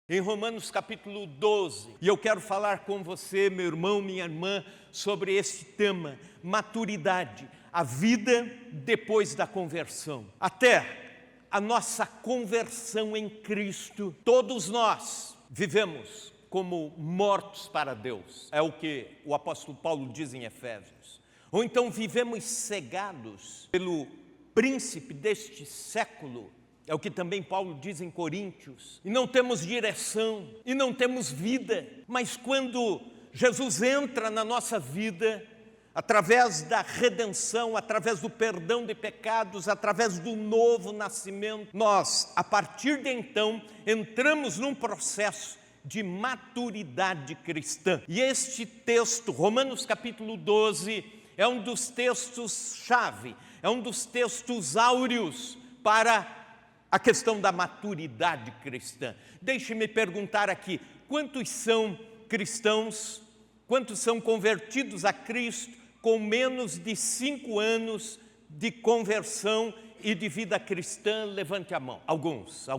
em Romanos capítulo 12. E eu quero falar com você, meu irmão, minha irmã, sobre esse tema, maturidade, a vida depois da conversão. Até a nossa conversão em Cristo, todos nós vivemos como mortos para Deus. É o que o apóstolo Paulo diz em Efésios. Ou então vivemos cegados pelo príncipe deste século. É o que também Paulo diz em Coríntios. E não temos direção, e não temos vida. Mas quando Jesus entra na nossa vida, através da redenção, através do perdão de pecados, através do novo nascimento, nós, a partir de então, entramos num processo de maturidade cristã. E este texto, Romanos capítulo 12, é um dos textos-chave, é um dos textos áureos para a questão da maturidade cristã. Deixe-me perguntar aqui, quantos são cristãos, quantos são convertidos a Cristo com menos de 5 anos de conversão e de vida cristã? Levante a mão. Alguns.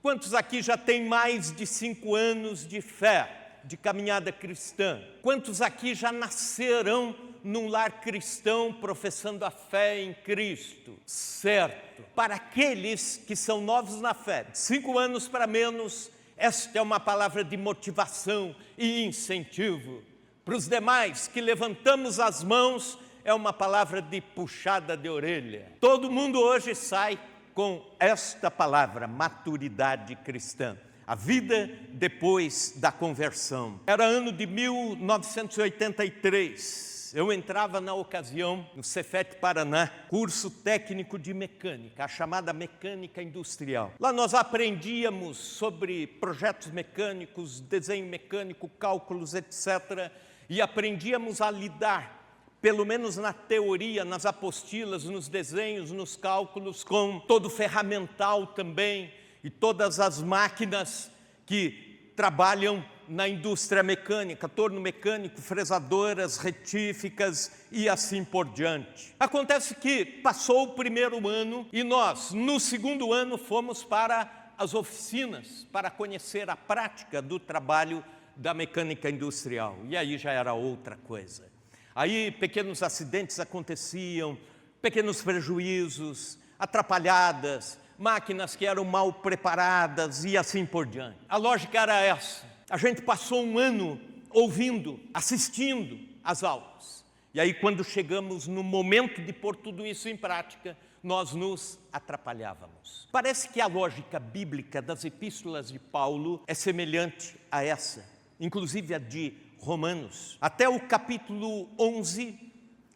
Quantos aqui já têm mais de 5 anos de fé, de caminhada cristã? Quantos aqui já nasceram num lar cristão, professando a fé em Cristo? Certo. Para aqueles que são novos na fé, de 5 anos para menos, esta é uma palavra de motivação e incentivo. Para os demais que levantamos as mãos, é uma palavra de puxada de orelha. Todo mundo hoje sai com esta palavra, maturidade cristã. A vida depois da conversão. Era ano de 1983. Eu entrava na ocasião no Cefet Paraná, curso técnico de mecânica, a chamada mecânica industrial. Lá nós aprendíamos sobre projetos mecânicos, desenho mecânico, cálculos, etc. E aprendíamos a lidar, pelo menos na teoria, nas apostilas, nos desenhos, nos cálculos, com todo o ferramental também e todas as máquinas que trabalham na indústria mecânica, torno mecânico, fresadoras, retíficas e assim por diante. Acontece que passou o primeiro ano e nós, no segundo ano, fomos para as oficinas para conhecer a prática do trabalho da mecânica industrial. E aí já era outra coisa. Aí pequenos acidentes aconteciam, pequenos prejuízos, atrapalhadas, máquinas que eram mal preparadas e assim por diante. A lógica era essa. A gente passou um ano ouvindo, assistindo às aulas. E aí, quando chegamos no momento de pôr tudo isso em prática, nós nos atrapalhávamos. Parece que a lógica bíblica das epístolas de Paulo é semelhante a essa, inclusive a de Romanos. Até o capítulo 11,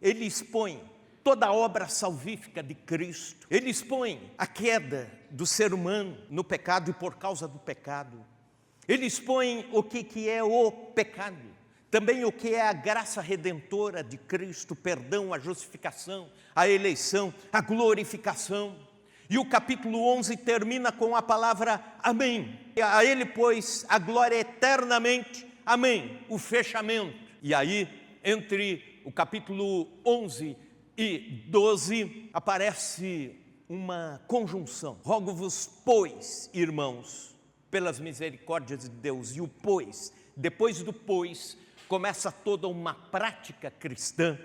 ele expõe toda a obra salvífica de Cristo. Ele expõe a queda do ser humano no pecado e por causa do pecado. Ele expõe o que é o pecado, também o que é a graça redentora de Cristo, o perdão, a justificação, a eleição, a glorificação. E o capítulo 11 termina com a palavra amém. A ele, pois, a glória eternamente, amém, o fechamento. E aí, entre o capítulo 11 e 12, aparece uma conjunção. Rogo-vos, pois, irmãos, pelas misericórdias de Deus. E o pois, depois do pois, começa toda uma prática cristã.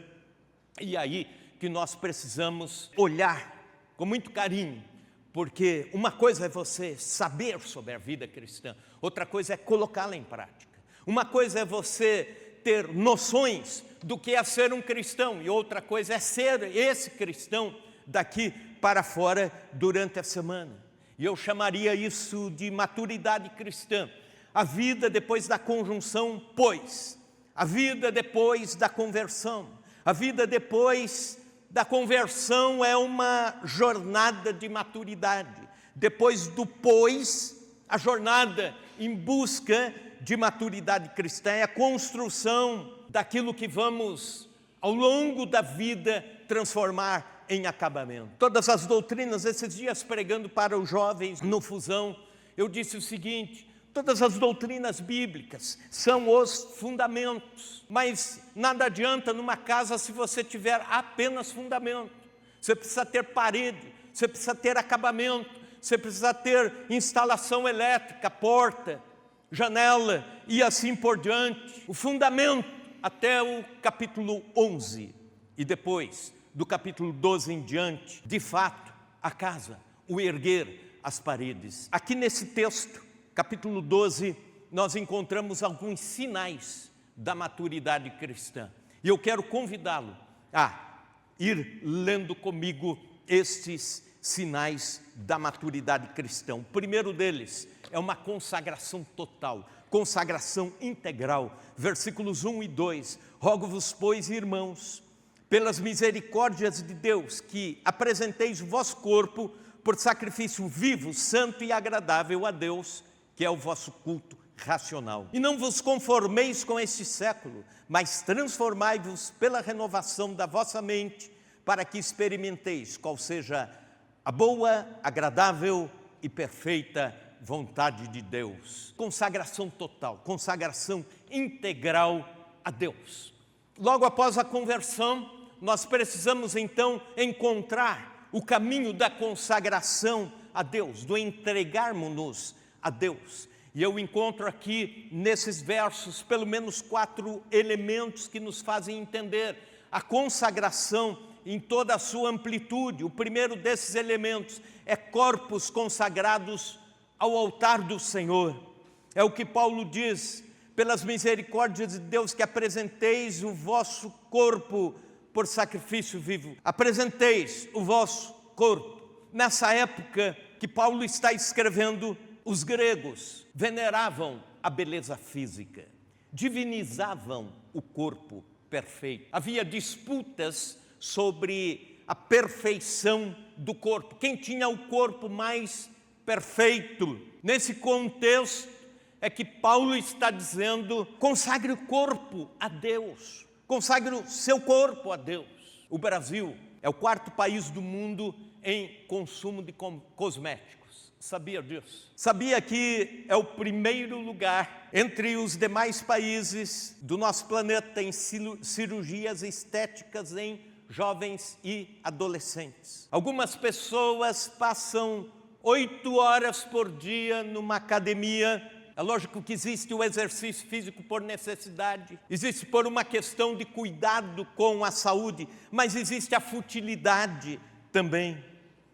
E aí que nós precisamos olhar com muito carinho, porque uma coisa é você saber sobre a vida cristã, outra coisa é colocá-la em prática. Uma coisa é você ter noções do que é ser um cristão, e outra coisa é ser esse cristão daqui para fora durante a semana. E eu chamaria isso de maturidade cristã. A vida depois da conjunção, pois. A vida depois da conversão. A vida depois da conversão é uma jornada de maturidade. Depois do pois, a jornada em busca de maturidade cristã é a construção daquilo que vamos, ao longo da vida, transformar em acabamento. Todas as doutrinas, esses dias pregando para os jovens no Fusão, eu disse o seguinte: todas as doutrinas bíblicas são os fundamentos, mas nada adianta numa casa se você tiver apenas fundamento. Você precisa ter parede, você precisa ter acabamento, você precisa ter instalação elétrica, porta, janela e assim por diante. O fundamento até o capítulo 11 e depois do capítulo 12 em diante, de fato, a casa, o erguer as paredes. Aqui nesse texto, capítulo 12, nós encontramos alguns sinais da maturidade cristã. E eu quero convidá-lo a ir lendo comigo estes sinais da maturidade cristã. O primeiro deles é uma consagração total, consagração integral. Versículos 1 e 2. Rogo-vos, pois, irmãos, pelas misericórdias de Deus, que apresenteis o vosso corpo por sacrifício vivo, santo e agradável a Deus, que é o vosso culto racional. E não vos conformeis com este século, mas transformai-vos pela renovação da vossa mente, para que experimenteis qual seja a boa, agradável e perfeita vontade de Deus. Consagração total, consagração integral a Deus. Logo após a conversão, nós precisamos então encontrar o caminho da consagração a Deus, do entregarmos-nos a Deus. E eu encontro aqui nesses versos pelo menos 4 elementos que nos fazem entender a consagração em toda a sua amplitude. O primeiro desses elementos é corpos consagrados ao altar do Senhor. É o que Paulo diz: pelas misericórdias de Deus que apresenteis o vosso corpo por sacrifício vivo. Apresenteis o vosso corpo. Nessa época que Paulo está escrevendo, os gregos veneravam a beleza física, divinizavam o corpo perfeito. Havia disputas sobre a perfeição do corpo. Quem tinha o corpo mais perfeito? Nesse contexto é que Paulo está dizendo: consagre o corpo a Deus, consagre o seu corpo a Deus. O Brasil é o 4º país do mundo em consumo de cosméticos. Sabia disso? Sabia que é o primeiro lugar entre os demais países do nosso planeta em cirurgias estéticas em jovens e adolescentes. Algumas pessoas passam 8 horas por dia numa academia. É lógico que existe o exercício físico por necessidade, existe por uma questão de cuidado com a saúde, mas existe a futilidade também.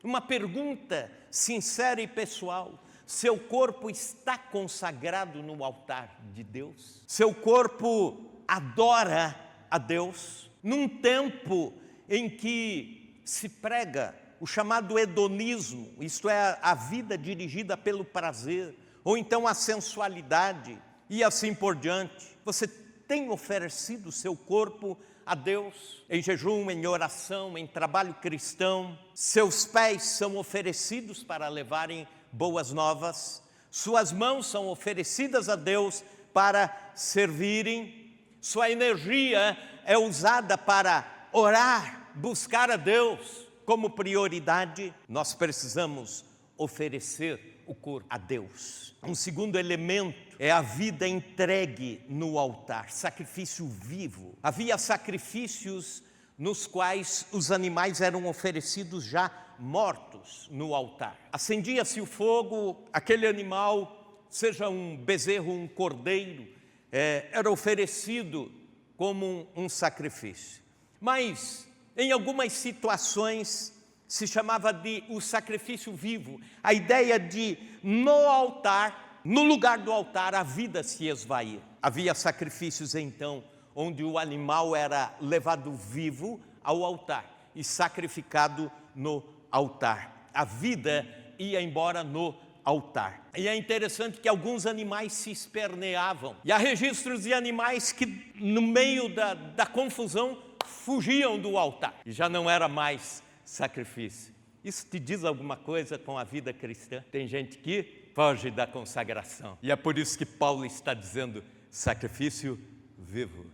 Uma pergunta sincera e pessoal: seu corpo está consagrado no altar de Deus? Seu corpo adora a Deus? Num tempo em que se prega o chamado hedonismo, isto é, a vida dirigida pelo prazer, ou então a sensualidade, e assim por diante, você tem oferecido o seu corpo a Deus em jejum, em oração, em trabalho cristão? Seus pés são oferecidos para levarem boas novas, suas mãos são oferecidas a Deus para servirem, sua energia é usada para orar, buscar a Deus como prioridade. Nós precisamos oferecer o corpo a Deus. Um segundo elemento é a vida entregue no altar, sacrifício vivo. Havia sacrifícios nos quais os animais eram oferecidos já mortos no altar. Acendia-se o fogo, aquele animal, seja um bezerro, um cordeiro, era oferecido como um sacrifício. Mas, em algumas situações, se chamava de o sacrifício vivo. A ideia de, no altar, no lugar do altar, a vida se esvair. Havia sacrifícios, então, onde o animal era levado vivo ao altar e sacrificado no altar. A vida ia embora no altar. E é interessante que alguns animais se esperneavam. E há registros de animais que, no meio da confusão, fugiam do altar. E já não era mais sacrifício. Isso te diz alguma coisa com a vida cristã? Tem gente que foge da consagração. E é por isso que Paulo está dizendo sacrifício vivo.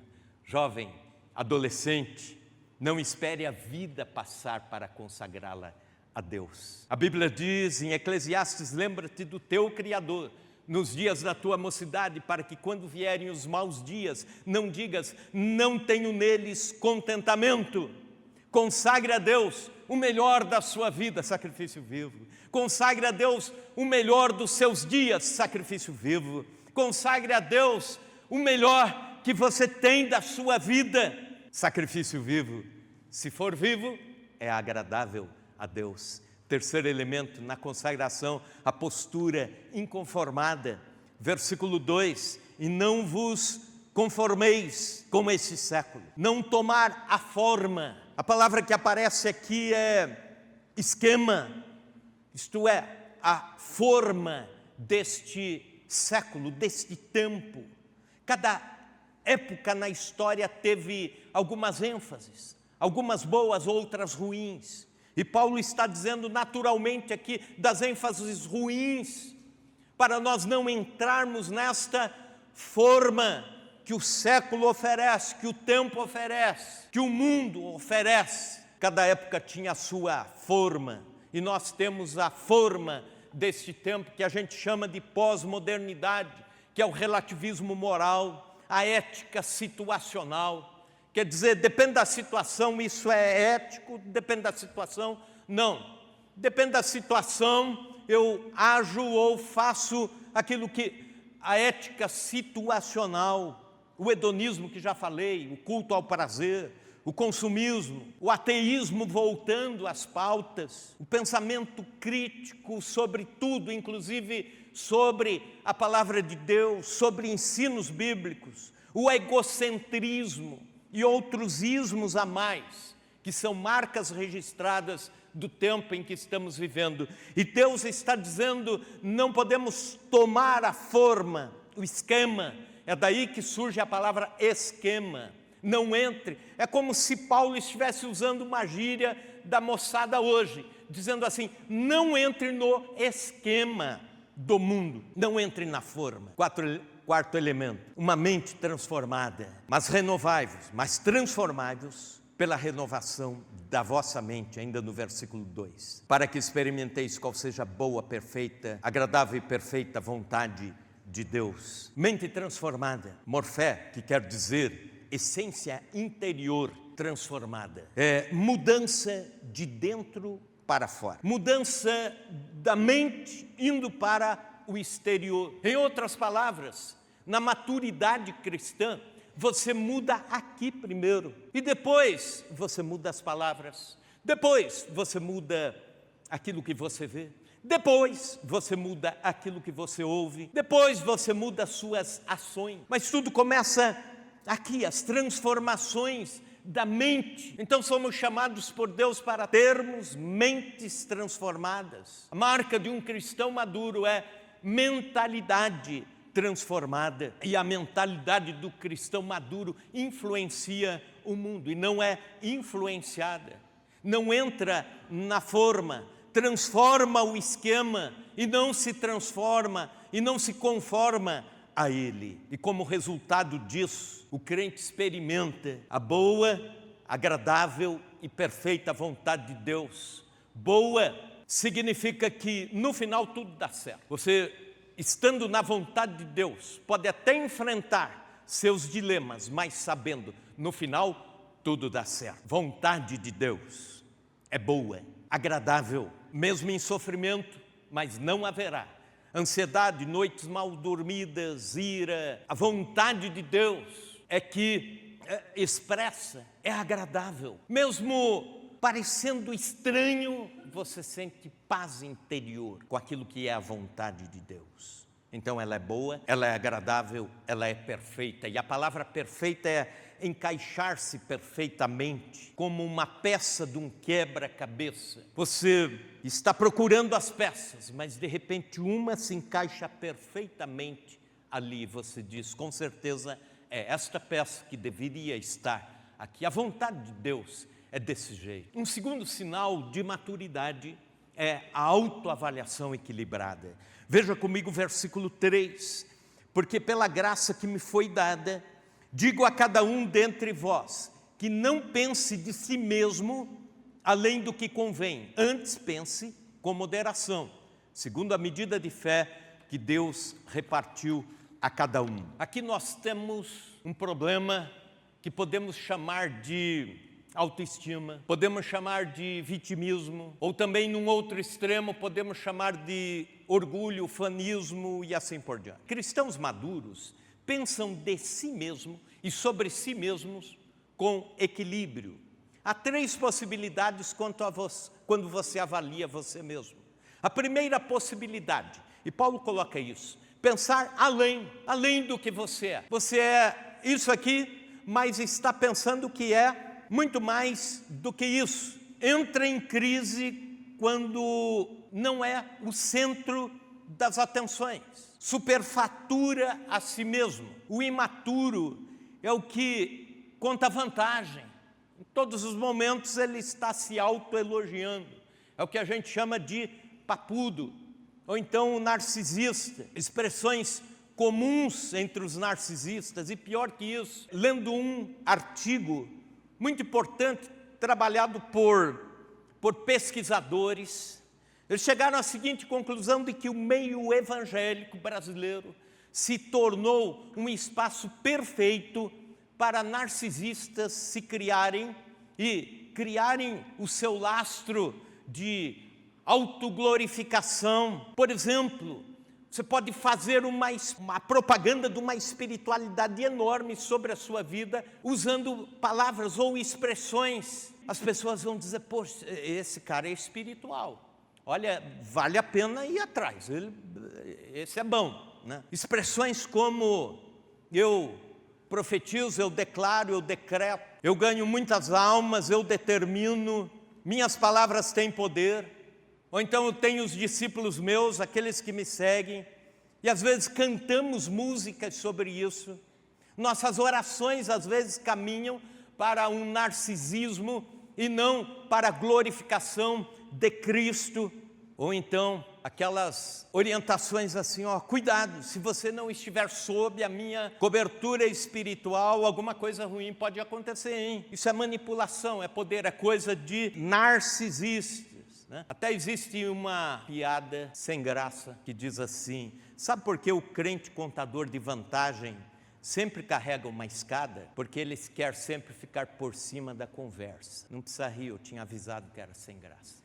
Jovem, adolescente, não espere a vida passar para consagrá-la a Deus. A Bíblia diz em Eclesiastes: lembra-te do teu Criador nos dias da tua mocidade, para que quando vierem os maus dias, não digas, não tenho neles contentamento. Consagre a Deus o melhor da sua vida, sacrifício vivo. Consagre a Deus o melhor dos seus dias, sacrifício vivo. Consagre a Deus o melhor que você tem da sua vida, sacrifício vivo. Se for vivo, é agradável a Deus. Terceiro elemento na consagração, a postura inconformada. Versículo 2: e não vos conformeis com este século. Não tomar a forma. A palavra que aparece aqui é esquema, isto é, a forma deste século, deste tempo. Cada época na história teve algumas ênfases, algumas boas, outras ruins. E Paulo está dizendo naturalmente aqui das ênfases ruins, para nós não entrarmos nesta forma que o século oferece, que o tempo oferece, que o mundo oferece. Cada época tinha a sua forma, e nós temos a forma deste tempo que a gente chama de pós-modernidade, que é o relativismo moral, a ética situacional. Quer dizer, depende da situação, isso é ético, depende da situação, não. Depende da situação, eu ajo ou faço aquilo que a ética situacional, o hedonismo que já falei, o culto ao prazer, o consumismo, o ateísmo voltando às pautas, o pensamento crítico sobre tudo, inclusive sobre a palavra de Deus, sobre ensinos bíblicos, o egocentrismo e outros ismos a mais, que são marcas registradas do tempo em que estamos vivendo. E Deus está dizendo, não podemos tomar a forma, o esquema, é daí que surge a palavra esquema. Não entre, é como se Paulo estivesse usando uma gíria da moçada hoje, dizendo assim, não entre no esquema do mundo, não entre na forma. Quarto elemento, uma mente transformada, mas renovai-vos, mas transformai-vos pela renovação da vossa mente, ainda no versículo 2, para que experimenteis qual seja a boa, perfeita, agradável e perfeita vontade de Deus. Mente transformada, morfé, que quer dizer essência interior transformada, é mudança de dentro para fora, mudança da mente indo para o exterior. Em outras palavras, na maturidade cristã, você muda aqui primeiro, e depois você muda as palavras, depois você muda aquilo que você vê, depois você muda aquilo que você ouve, depois você muda as suas ações. Mas tudo começa aqui, as transformações da mente. Então somos chamados por Deus para termos mentes transformadas. A marca de um cristão maduro é mentalidade transformada, e a mentalidade do cristão maduro influencia o mundo e não é influenciada, não entra na forma, transforma o esquema e não se transforma e não se conforma a ele. E como resultado disso, o crente experimenta a boa, agradável e perfeita vontade de Deus. Boa significa que no final tudo dá certo. Você, estando na vontade de Deus, pode até enfrentar seus dilemas, mas sabendo, no final, tudo dá certo. Vontade de Deus é boa, agradável, mesmo em sofrimento, mas não haverá ansiedade, noites mal dormidas, ira. A vontade de Deus é que expressa, é agradável. Mesmo parecendo estranho, você sente paz interior com aquilo que é a vontade de Deus. Então ela é boa, ela é agradável, ela é perfeita. E a palavra perfeita é encaixar-se perfeitamente, como uma peça de um quebra-cabeça. Você está procurando as peças, mas de repente uma se encaixa perfeitamente ali. Você diz, com certeza é esta peça que deveria estar aqui. A vontade de Deus é desse jeito. Um segundo sinal de maturidade é a autoavaliação equilibrada. Veja comigo o versículo 3. Porque pela graça que me foi dada, digo a cada um dentre vós, que não pense de si mesmo além do que convém, antes pense com moderação, segundo a medida de fé que Deus repartiu a cada um. Aqui nós temos um problema que podemos chamar de autoestima, podemos chamar de vitimismo, ou também num outro extremo podemos chamar de orgulho, fanismo e assim por diante. Cristãos maduros pensam de si mesmo e sobre si mesmos com equilíbrio. Há 3 possibilidades quando você avalia você mesmo. A primeira possibilidade, e Paulo coloca isso, pensar além do que você é. Você é isso aqui, mas está pensando que é muito mais do que isso. Entra em crise quando não é o centro das atenções. Superfatura a si mesmo. O imaturo é o que conta vantagem. Em todos os momentos ele está se autoelogiando. É o que a gente chama de papudo. Ou então o narcisista. Expressões comuns entre os narcisistas. E pior que isso, lendo um artigo muito importante, trabalhado por pesquisadores, eles chegaram à seguinte conclusão de que o meio evangélico brasileiro se tornou um espaço perfeito para narcisistas se criarem e criarem o seu lastro de autoglorificação. Por exemplo, você pode fazer uma propaganda de uma espiritualidade enorme sobre a sua vida, usando palavras ou expressões. As pessoas vão dizer, poxa, esse cara é espiritual. Olha, vale a pena ir atrás, esse é bom, né? Expressões como, eu profetizo, eu declaro, eu decreto, eu ganho muitas almas, eu determino, minhas palavras têm poder. Ou então eu tenho os discípulos meus, aqueles que me seguem, e às vezes cantamos músicas sobre isso. Nossas orações às vezes caminham para um narcisismo e não para a glorificação de Cristo. Ou então aquelas orientações assim, cuidado, se você não estiver sob a minha cobertura espiritual, alguma coisa ruim pode acontecer, hein? Isso é manipulação, é poder, é coisa de narcisistas. Até existe uma piada sem graça que diz assim, sabe por que o crente contador de vantagem sempre carrega uma escada? Porque ele quer sempre ficar por cima da conversa. Não precisa rir, eu tinha avisado que era sem graça.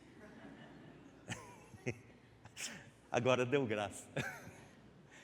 Agora deu graça.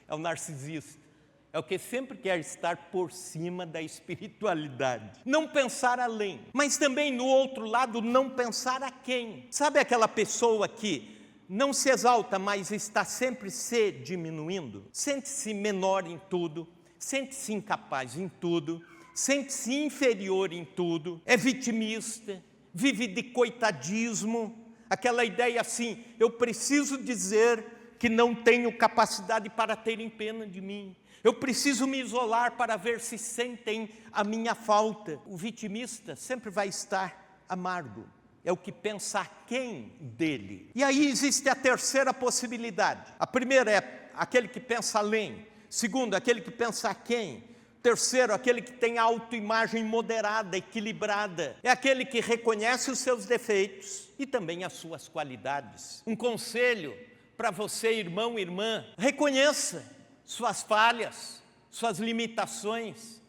É o narcisista. É o que sempre quer estar por cima da espiritualidade. Não pensar além, mas também no outro lado, não pensar a quem. Sabe aquela pessoa que não se exalta, mas está sempre se diminuindo? Sente-se menor em tudo, sente-se incapaz em tudo, sente-se inferior em tudo, é vitimista, vive de coitadismo, aquela ideia assim, eu preciso dizer que não tenho capacidade para terem pena de mim. Eu preciso me isolar para ver se sentem a minha falta. O vitimista sempre vai estar amargo. É o que pensa a quem dele. E aí existe a terceira possibilidade. A primeira é aquele que pensa além. Segundo, aquele que pensa a quem. Terceiro, aquele que tem autoimagem moderada, equilibrada. É aquele que reconhece os seus defeitos e também as suas qualidades. Um conselho para você, irmão e irmã, reconheça suas falhas, suas limitações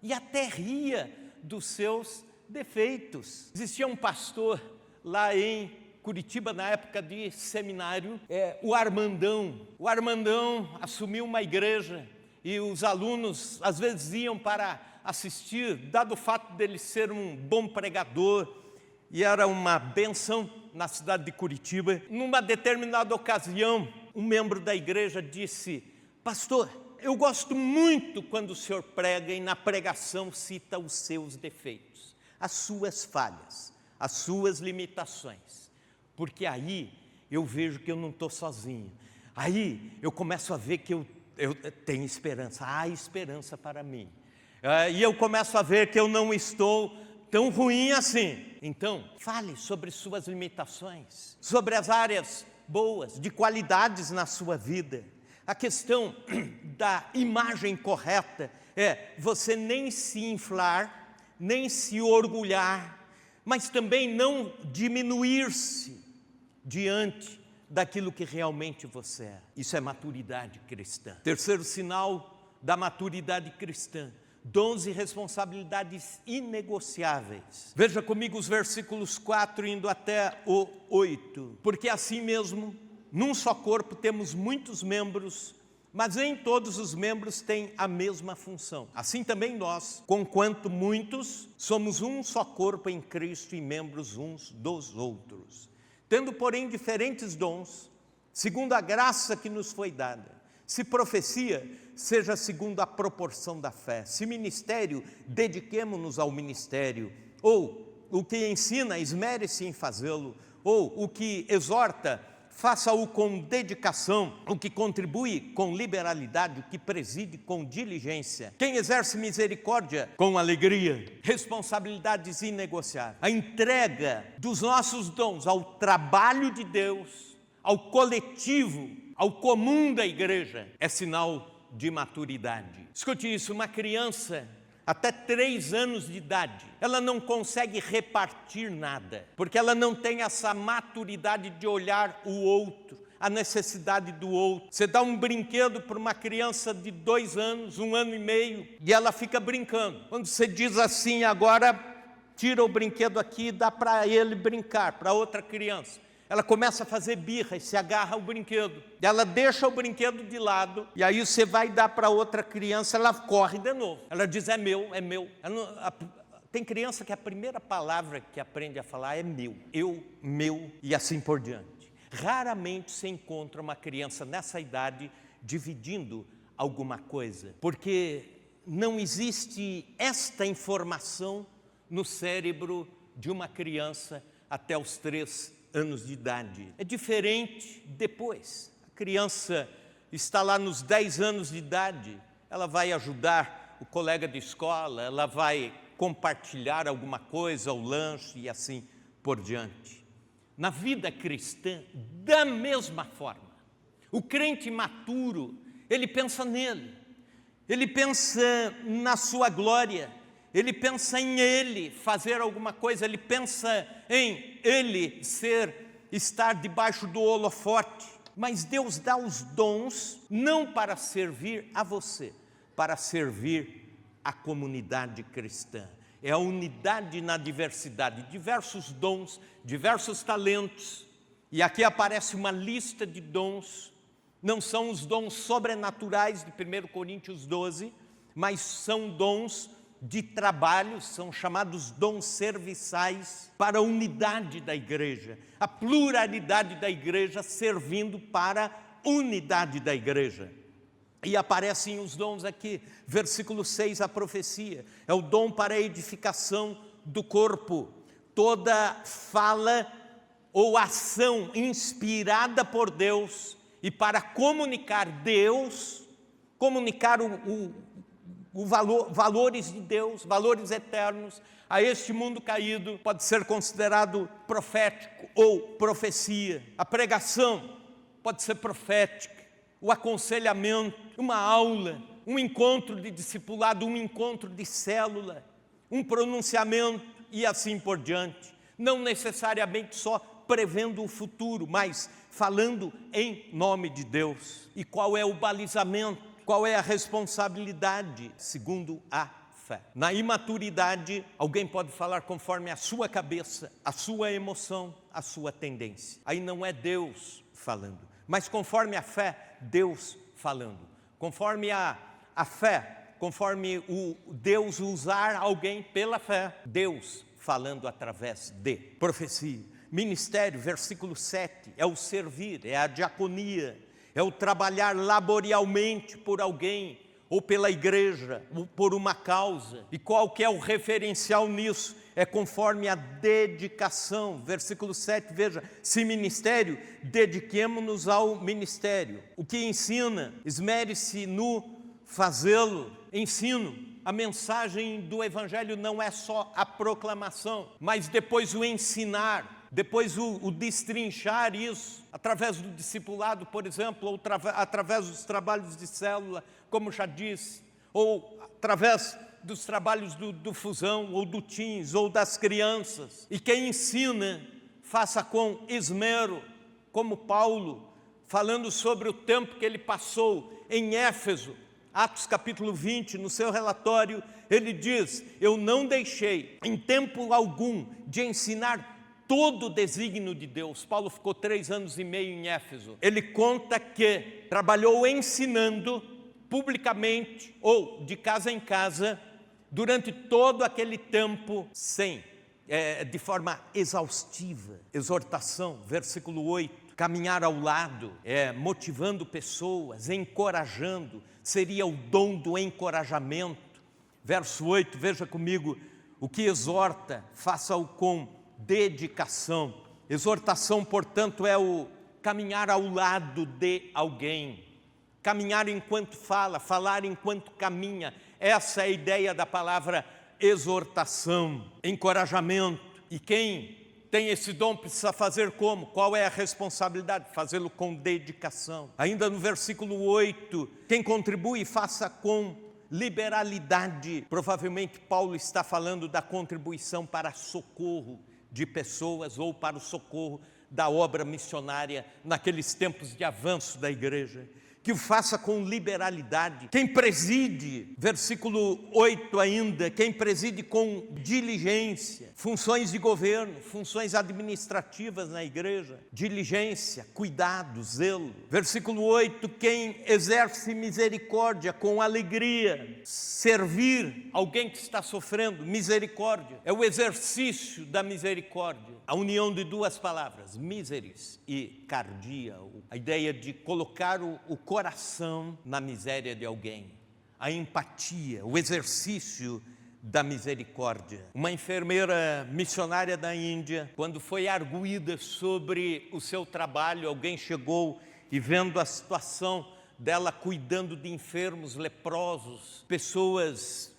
e até ria dos seus defeitos. Existia um pastor lá em Curitiba, na época de seminário, o Armandão. O Armandão assumiu uma igreja e os alunos às vezes iam para assistir, dado o fato dele ser um bom pregador, e era uma bênção na cidade de Curitiba. Numa determinada ocasião, um membro da igreja disse, pastor, eu gosto muito quando o senhor prega e na pregação cita os seus defeitos, as suas falhas, as suas limitações, porque aí eu vejo que eu não estou sozinho, aí eu começo a ver que eu tenho esperança, há esperança para mim, e eu começo a ver que eu não estou tão ruim assim. Então, fale sobre suas limitações, sobre as áreas boas, de qualidades na sua vida. A questão da imagem correta é você nem se inflar, nem se orgulhar, mas também não diminuir-se diante daquilo que realmente você é. Isso é maturidade cristã. Terceiro sinal da maturidade cristã, dons e responsabilidades inegociáveis. Veja comigo os versículos 4 indo até o 8. Porque assim mesmo, num só corpo temos muitos membros, mas nem todos os membros têm a mesma função. Assim também nós, conquanto muitos, somos um só corpo em Cristo e membros uns dos outros. Tendo, porém, diferentes dons, segundo a graça que nos foi dada. Se profecia, seja segundo a proporção da fé. Se ministério, dediquemo-nos ao ministério. Ou o que ensina, esmere-se em fazê-lo. Ou o que exorta, faça-o com dedicação. O que contribui com liberalidade, o que preside com diligência. Quem exerce misericórdia, com alegria. Responsabilidades inegociáveis. A entrega dos nossos dons ao trabalho de Deus, ao coletivo, ao comum da igreja, é sinal de maturidade. Escute isso, uma criança até 3 anos de idade, ela não consegue repartir nada, porque ela não tem essa maturidade de olhar o outro, a necessidade do outro. Você dá um brinquedo para uma criança de 2 anos, 1 ano e meio, e ela fica brincando. Quando você diz assim, agora tira o brinquedo aqui e dá para ele brincar, para outra criança, ela começa a fazer birra e se agarra ao brinquedo. E ela deixa o brinquedo de lado, e aí você vai dar para outra criança, ela corre de novo. Ela diz, é meu, é meu. Tem criança que a primeira palavra que aprende a falar é meu. Eu, meu e assim por diante. Raramente se encontra uma criança nessa idade dividindo alguma coisa, porque não existe esta informação no cérebro de uma criança até os 3 anos de idade. É diferente depois. A criança está lá nos 10 anos de idade, ela vai ajudar o colega de escola, ela vai compartilhar alguma coisa, o lanche e assim por diante. Na vida cristã, da mesma forma, o crente maturo, ele pensa nele, ele pensa na sua glória, ele pensa em ele fazer alguma coisa, ele pensa em ele estar debaixo do holofote. Mas Deus dá os dons não para servir a você, para servir a comunidade cristã. É a unidade na diversidade, diversos dons, diversos talentos. E aqui aparece uma lista de dons, não são os dons sobrenaturais de 1 Coríntios 12, mas são dons de trabalho, são chamados dons serviçais para a unidade da igreja, a pluralidade da igreja servindo para a unidade da igreja. E aparecem os dons aqui, versículo 6, a profecia, é o dom para a edificação do corpo, toda fala ou ação inspirada por Deus e para comunicar Deus, comunicar valores de Deus, valores eternos a este mundo caído, pode ser considerado profético ou profecia. A pregação pode ser profética, o aconselhamento, uma aula, um encontro de discipulado, um encontro de célula, um pronunciamento e assim por diante. Não necessariamente só prevendo o futuro, mas falando em nome de Deus. E qual é o balizamento? Qual é a responsabilidade? Segundo a fé. Na imaturidade, alguém pode falar conforme a sua cabeça, a sua emoção, a sua tendência. Aí não é Deus falando, mas conforme a fé, Deus falando. Conforme a fé, conforme o Deus usar alguém pela fé, Deus falando através de profecia. Ministério, versículo 7, é o servir, é a diaconia, é o trabalhar laborialmente por alguém, ou pela igreja, ou por uma causa. E qual que é o referencial nisso? É conforme a dedicação. Versículo 7, veja, se ministério, dediquemo-nos ao ministério. O que ensina, esmere-se no fazê-lo. Ensino, a mensagem do Evangelho não é só a proclamação, mas depois o ensinar, depois o destrinchar isso, através do discipulado, por exemplo, ou através dos trabalhos de célula, como já disse, ou através dos trabalhos do Fusão, ou do Teens, ou das crianças. E quem ensina, faça com esmero, como Paulo, falando sobre o tempo que ele passou em Éfeso, Atos capítulo 20, no seu relatório, ele diz: eu não deixei em tempo algum de ensinar todo o desígnio de Deus. Paulo ficou 3 anos e meio em Éfeso. Ele conta que trabalhou ensinando publicamente ou de casa em casa durante todo aquele tempo, de forma exaustiva. Exortação, versículo 8, caminhar ao lado, motivando pessoas, encorajando, seria o dom do encorajamento. Verso 8, veja comigo: o que exorta, faça-o com dedicação. Exortação, portanto, é o caminhar ao lado de alguém, caminhar enquanto fala, falar enquanto caminha. Essa é a ideia da palavra exortação, encorajamento. E quem tem esse dom precisa fazer como? Qual é a responsabilidade? Fazê-lo com dedicação. Ainda no versículo 8, quem contribui, faça com liberalidade. Provavelmente Paulo está falando da contribuição para socorro de pessoas ou para o socorro da obra missionária naqueles tempos de avanço da igreja. Que o faça com liberalidade. Quem preside, versículo 8 ainda, quem preside com diligência, funções de governo, funções administrativas na igreja, diligência, cuidado, zelo. Versículo 8, quem exerce misericórdia com alegria, servir alguém que está sofrendo, misericórdia, é o exercício da misericórdia. A união de duas palavras, miseris e cardia, a ideia de colocar o coração na miséria de alguém, a empatia, o exercício da misericórdia. Uma enfermeira missionária da Índia, quando foi arguída sobre o seu trabalho, alguém chegou e, vendo a situação dela cuidando de enfermos leprosos, pessoas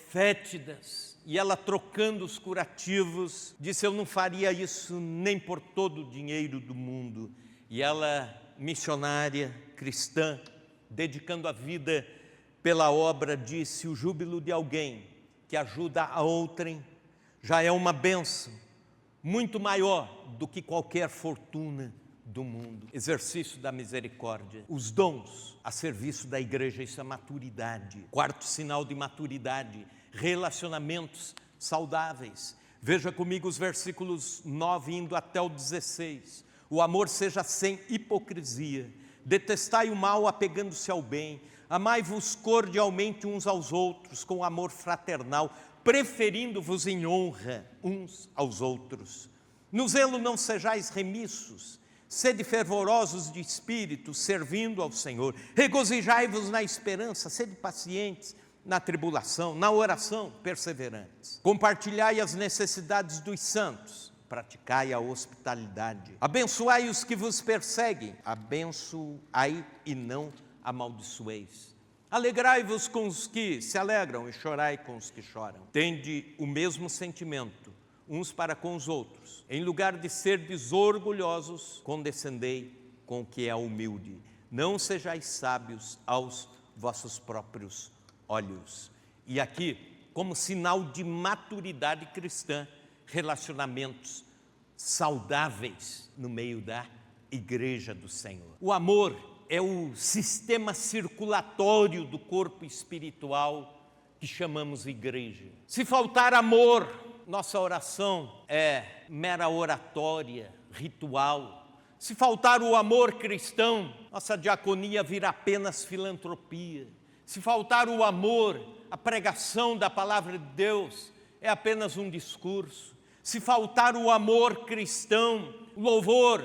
fétidas, e ela trocando os curativos, disse: eu não faria isso nem por todo o dinheiro do mundo. E ela, missionária, cristã, dedicando a vida pela obra, disse: o júbilo de alguém que ajuda a outrem já é uma bênção muito maior do que qualquer fortuna do mundo. Exercício da misericórdia. Os dons a serviço da igreja, isso é maturidade. Quarto sinal de maturidade: relacionamentos saudáveis. Veja comigo os versículos 9 indo até o 16. O amor seja sem hipocrisia. Detestai o mal apegando-se ao bem. Amai-vos cordialmente uns aos outros com amor fraternal, preferindo-vos em honra uns aos outros. No zelo não sejais remissos, sede fervorosos de espírito, servindo ao Senhor. Regozijai-vos na esperança, sede pacientes na tribulação, na oração perseverantes. Compartilhai as necessidades dos santos, praticai a hospitalidade. Abençoai os que vos perseguem, abençoai e não amaldiçoeis. Alegrai-vos com os que se alegram e chorai com os que choram. Tende o mesmo sentimento uns para com os outros. Em lugar de serdes orgulhosos, condescendei com o que é humilde. Não sejais sábios aos vossos próprios olhos. E aqui, como sinal de maturidade cristã, relacionamentos saudáveis no meio da igreja do Senhor. O amor é o sistema circulatório do corpo espiritual que chamamos igreja. Se faltar amor, nossa oração é mera oratória, ritual. Se faltar o amor cristão, nossa diaconia vira apenas filantropia. Se faltar o amor, a pregação da palavra de Deus é apenas um discurso. Se faltar o amor cristão, o louvor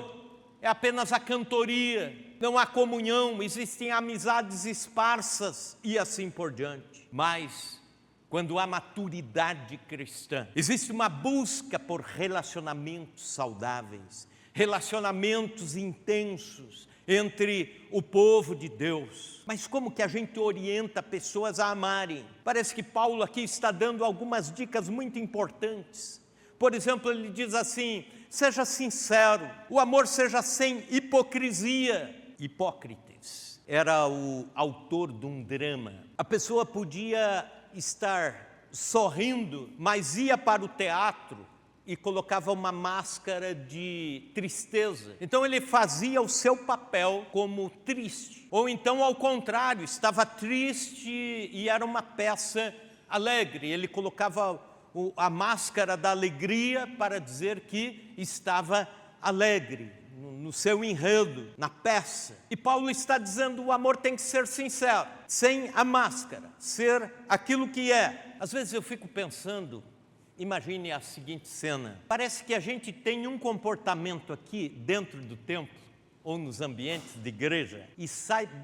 é apenas a cantoria. Não há comunhão, existem amizades esparsas e assim por diante. Mas quando há maturidade cristã, existe uma busca por relacionamentos saudáveis, relacionamentos intensos entre o povo de Deus. Mas como que a gente orienta pessoas a amarem? Parece que Paulo aqui está dando algumas dicas muito importantes. Por exemplo, ele diz assim: seja sincero, o amor seja sem hipocrisia. Hipócrites era o autor de um drama. A pessoa podia estar sorrindo, mas ia para o teatro e colocava uma máscara de tristeza. Então ele fazia o seu papel como triste. Ou então, ao contrário, estava triste e era uma peça alegre. Ele colocava a máscara da alegria para dizer que estava alegre no seu enredo, na peça. E Paulo está dizendo: o amor tem que ser sincero, sem a máscara, ser aquilo que é. Às vezes eu fico pensando, imagine a seguinte cena: parece que a gente tem um comportamento aqui dentro do templo ou nos ambientes de igreja e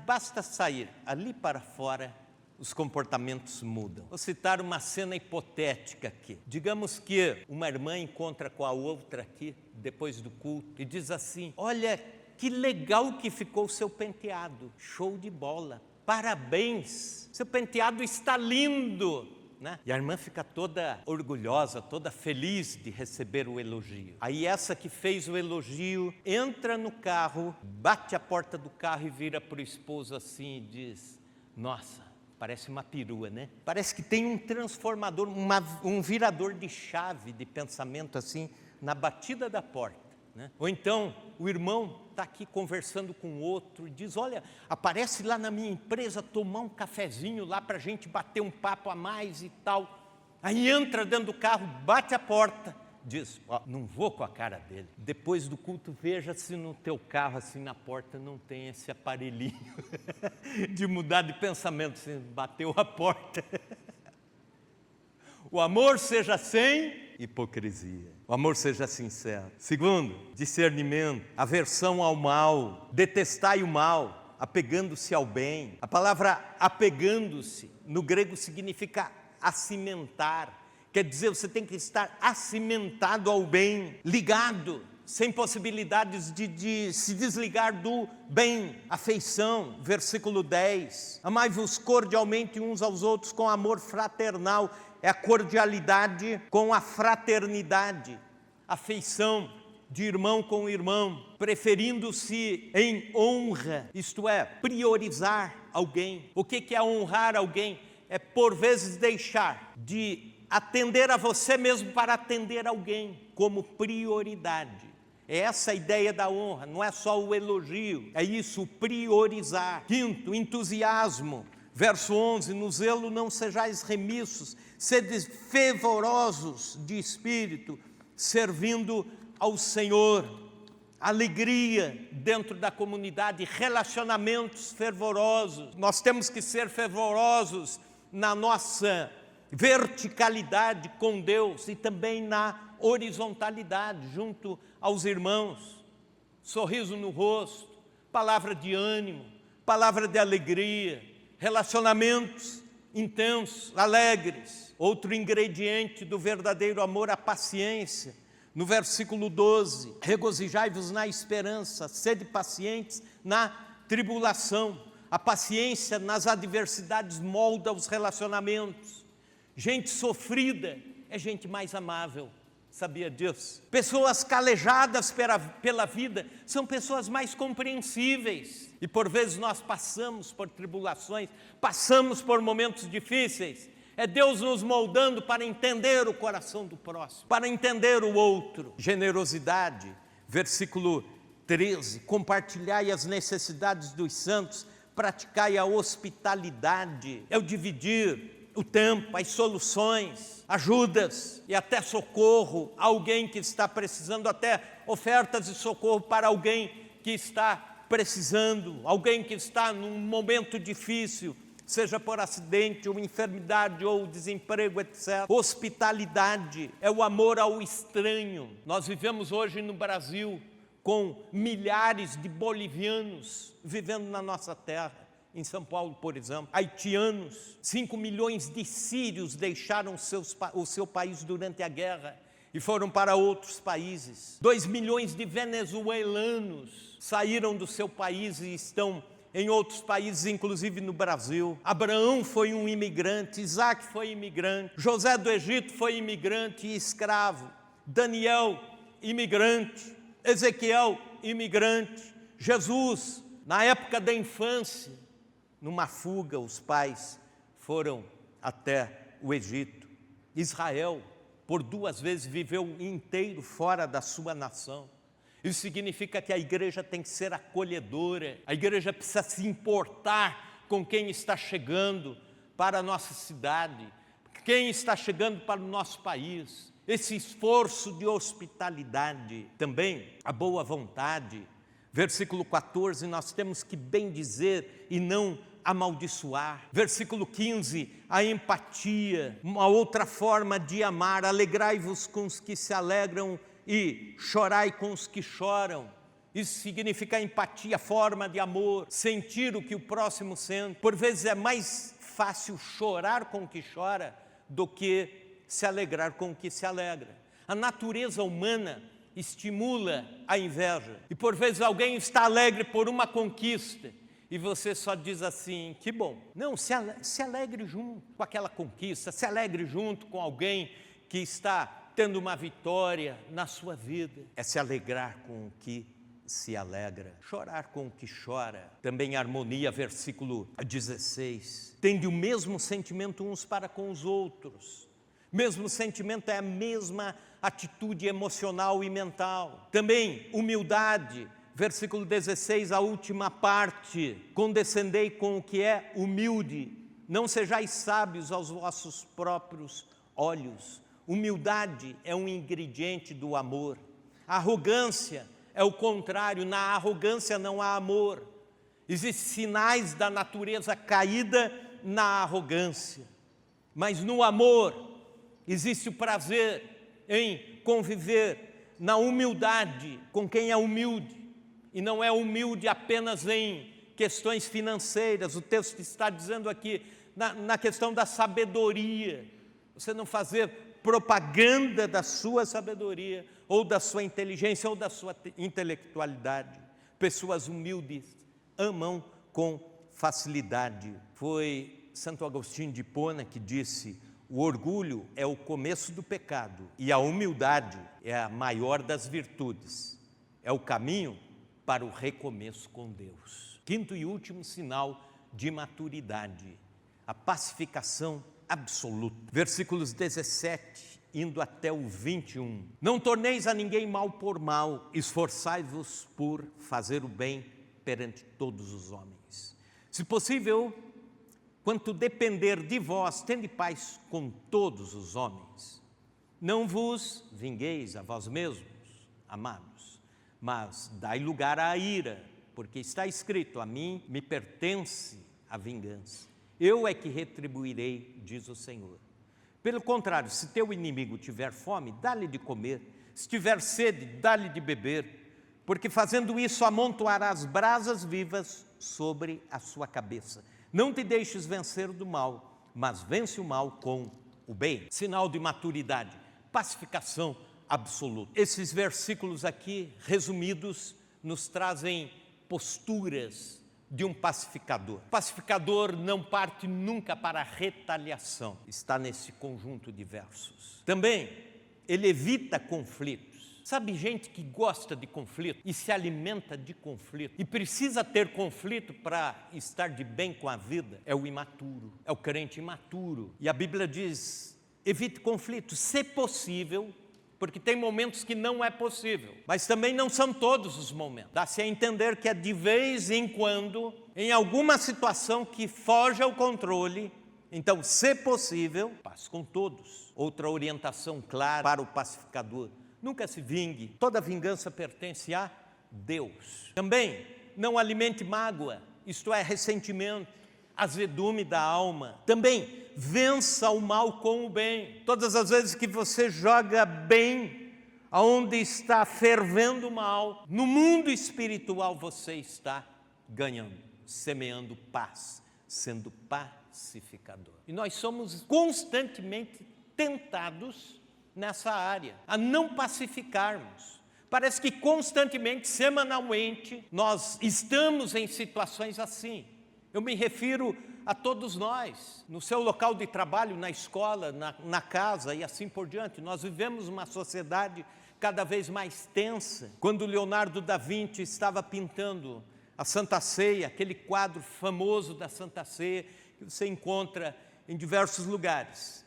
basta sair ali para fora, os comportamentos mudam. Vou citar uma cena hipotética aqui. Digamos que uma irmã encontra com a outra aqui, depois do culto, e diz assim: olha, que legal que ficou o seu penteado, show de bola, parabéns, seu penteado está lindo, né? E a irmã fica toda orgulhosa, toda feliz de receber o elogio. Aí essa que fez o elogio entra no carro, bate a porta do carro e vira para o esposo assim e diz: nossa, parece uma perua, né? Parece que tem um transformador, um virador de chave de pensamento assim, na batida da porta, né? Ou então, o irmão está aqui conversando com o outro e diz: olha, aparece lá na minha empresa tomar um cafezinho lá para a gente bater um papo a mais e tal. Aí entra dentro do carro, bate a porta, diz: ó, não vou com a cara dele. Depois do culto, veja se no teu carro, assim na porta, não tem esse aparelhinho de mudar de pensamento. Você bateu a porta. O amor seja sem hipocrisia. O amor seja sincero. Segundo, discernimento, aversão ao mal, detestai o mal, apegando-se ao bem. A palavra apegando-se, no grego, significa acimentar. Quer dizer, você tem que estar acimentado ao bem, ligado, sem possibilidades de se desligar do bem. Afeição, versículo 10. Amai-vos cordialmente uns aos outros com amor fraternal. É a cordialidade com a fraternidade. Afeição de irmão com irmão, preferindo-se em honra, isto é, priorizar alguém. O que é honrar alguém? É por vezes deixar de atender a você mesmo para atender alguém, como prioridade. É essa a ideia da honra, não é só o elogio, é isso, priorizar. Quinto, entusiasmo, verso 11, no zelo não sejais remissos, sede fervorosos de espírito, servindo ao Senhor. Alegria dentro da comunidade, relacionamentos fervorosos. Nós temos que ser fervorosos na nossa verticalidade com Deus e também na horizontalidade junto aos irmãos. Sorriso no rosto, palavra de ânimo, palavra de alegria, relacionamentos intensos, alegres. Outro ingrediente do verdadeiro amor, a paciência. No versículo 12, regozijai-vos na esperança, sede pacientes na tribulação. A paciência nas adversidades molda os relacionamentos. Gente sofrida é gente mais amável, sabia disso? Pessoas calejadas pela vida são pessoas mais compreensíveis. E por vezes nós passamos por tribulações, passamos por momentos difíceis. É Deus nos moldando para entender o coração do próximo, para entender o outro. Generosidade, versículo 13, compartilhai as necessidades dos santos, praticai a hospitalidade. É o dividir o tempo, as soluções, ajudas e até socorro a alguém que está precisando, até ofertas de socorro para alguém que está precisando, alguém que está num momento difícil, seja por acidente, ou enfermidade, ou desemprego, etc. Hospitalidade é o amor ao estranho. Nós vivemos hoje no Brasil com milhares de bolivianos vivendo na nossa terra, em São Paulo, por exemplo, haitianos. 5 milhões de sírios deixaram o seu país durante a guerra e foram para outros países. 2 milhões de venezuelanos saíram do seu país e estão em outros países, inclusive no Brasil. Abraão foi um imigrante, Isaac foi imigrante, José do Egito foi imigrante e escravo, Daniel, imigrante, Ezequiel, imigrante, Jesus, na época da infância, numa fuga, os pais foram até o Egito. Israel, por 2 vezes viveu inteiro fora da sua nação. Isso significa que a igreja tem que ser acolhedora, a igreja precisa se importar com quem está chegando para a nossa cidade, quem está chegando para o nosso país. Esse esforço de hospitalidade, também a boa vontade. Versículo 14, nós temos que bendizer e não amaldiçoar. Versículo 15, a empatia, uma outra forma de amar. Alegrai-vos com os que se alegram e chorai com os que choram. Isso significa empatia, forma de amor, sentir o que o próximo sente. Por vezes é mais fácil chorar com o que chora do que se alegrar com o que se alegra. A natureza humana estimula a inveja. E por vezes alguém está alegre por uma conquista e você só diz assim, que bom. Não, se alegre junto com aquela conquista, se alegre junto com alguém que está tendo uma vitória na sua vida. É se alegrar com o que se alegra, chorar com o que chora. Também harmonia, versículo 16. Tende o mesmo sentimento uns para com os outros. Mesmo sentimento é a mesma atitude emocional e mental. Também humildade, versículo 16, a última parte. Condescendei com o que é humilde, não sejais sábios aos vossos próprios olhos. Humildade é um ingrediente do amor. Arrogância é o contrário, na arrogância não há amor. Existem sinais da natureza caída na arrogância, mas no amor existe o prazer em conviver na humildade com quem é humilde, e não é humilde apenas em questões financeiras. O texto está dizendo aqui, na questão da sabedoria, você não fazer propaganda da sua sabedoria, ou da sua inteligência, ou da sua intelectualidade. Pessoas humildes amam com facilidade. Foi Santo Agostinho de Hipona que disse: o orgulho é o começo do pecado e a humildade é a maior das virtudes. É o caminho para o recomeço com Deus. Quinto e último sinal de maturidade, a pacificação absoluta. Versículos 17, indo até o 21. Não torneis a ninguém mal por mal, esforçai-vos por fazer o bem perante todos os homens. Se possível, quanto depender de vós, tende paz com todos os homens. Não vos vingueis a vós mesmos, amados, mas dai lugar à ira, porque está escrito: a mim me pertence a vingança. Eu é que retribuirei, diz o Senhor. Pelo contrário, se teu inimigo tiver fome, dá-lhe de comer. Se tiver sede, dá-lhe de beber, porque fazendo isso amontoarás brasas vivas sobre a sua cabeça. Não te deixes vencer do mal, mas vence o mal com o bem. Sinal de maturidade, pacificação absoluta. Esses versículos aqui, resumidos, nos trazem posturas de um pacificador. O pacificador não parte nunca para a retaliação, está nesse conjunto de versos. Também, ele evita conflitos. Sabe gente que gosta de conflito e se alimenta de conflito e precisa ter conflito para estar de bem com a vida? É o imaturo, é o crente imaturo. E a Bíblia diz: evite conflitos, se possível, porque tem momentos que não é possível, mas também não são todos os momentos. Dá-se a entender que é de vez em quando, em alguma situação que foge ao controle. Então, se possível, paz com todos. Outra orientação clara para o pacificador: nunca se vingue, toda vingança pertence a Deus. Também, não alimente mágoa, isto é, ressentimento, azedume da alma. Também, vença o mal com o bem. Todas as vezes que você joga bem, aonde está fervendo o mal, no mundo espiritual você está ganhando, semeando paz, sendo pacificador. E nós somos constantemente tentados nessa área, a não pacificarmos. Parece que constantemente, semanalmente, nós estamos em situações assim. Eu me refiro a todos nós, no seu local de trabalho, na escola, na casa e assim por diante. Nós vivemos uma sociedade cada vez mais tensa. Quando Leonardo da Vinci estava pintando a Santa Ceia, aquele quadro famoso da Santa Ceia, que você encontra em diversos lugares,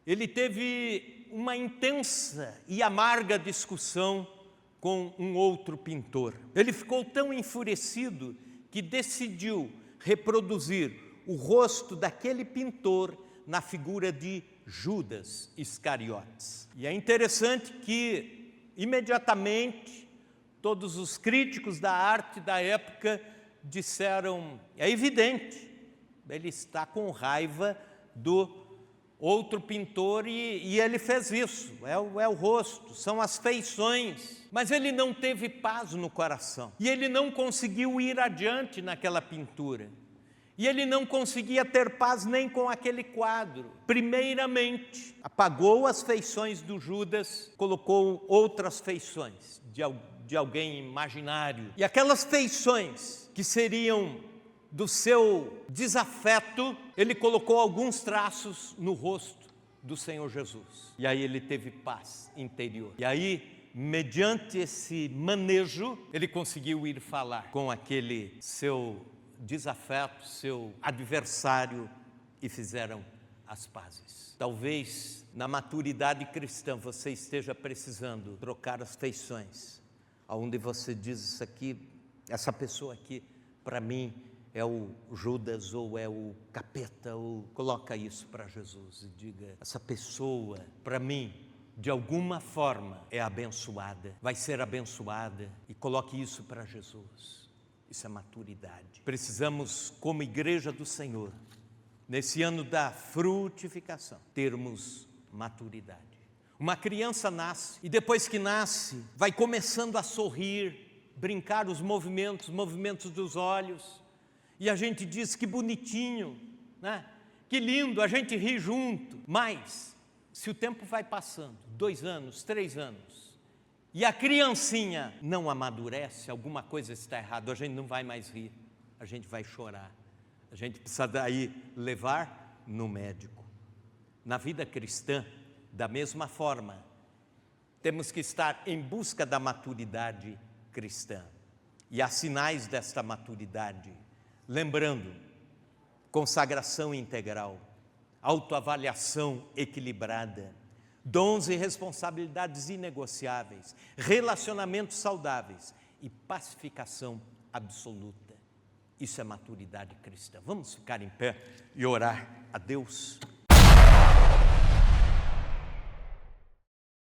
ele teve uma intensa e amarga discussão com um outro pintor. Ele ficou tão enfurecido que decidiu reproduzir o rosto daquele pintor na figura de Judas Iscariotes. E é interessante que, imediatamente, todos os críticos da arte da época disseram: é evidente, ele está com raiva do outro pintor e ele fez isso, é o rosto, são as feições. Mas ele não teve paz no coração e ele não conseguiu ir adiante naquela pintura. E ele não conseguia ter paz nem com aquele quadro. Primeiramente, apagou as feições do Judas, colocou outras feições de alguém imaginário. E aquelas feições que seriam do seu desafeto, ele colocou alguns traços no rosto do Senhor Jesus. E aí ele teve paz interior. E aí, mediante esse manejo, ele conseguiu ir falar com aquele seu desafeto, seu adversário, e fizeram as pazes. Talvez na maturidade cristã você esteja precisando trocar as feições, aonde você diz: isso aqui, essa pessoa aqui, para mim é o Judas ou é o capeta, ou coloca isso para Jesus e diga: essa pessoa, para mim, de alguma forma é abençoada, vai ser abençoada, e coloque isso para Jesus. Isso é maturidade. Precisamos, como igreja do Senhor, nesse ano da frutificação, termos maturidade. Uma criança nasce e depois que nasce, vai começando a sorrir, brincar os movimentos dos olhos, e a gente diz: que bonitinho, né? Que lindo, a gente ri junto. Mas, se o tempo vai passando, 2 anos, 3 anos, e a criancinha não amadurece, alguma coisa está errada, a gente não vai mais rir, a gente vai chorar. A gente precisa daí levar no médico. Na vida cristã, da mesma forma, temos que estar em busca da maturidade cristã. E há sinais desta maturidade, lembrando: consagração integral, autoavaliação equilibrada, dons e responsabilidades inegociáveis, relacionamentos saudáveis e pacificação absoluta. Isso é maturidade cristã. Vamos ficar em pé e orar a Deus.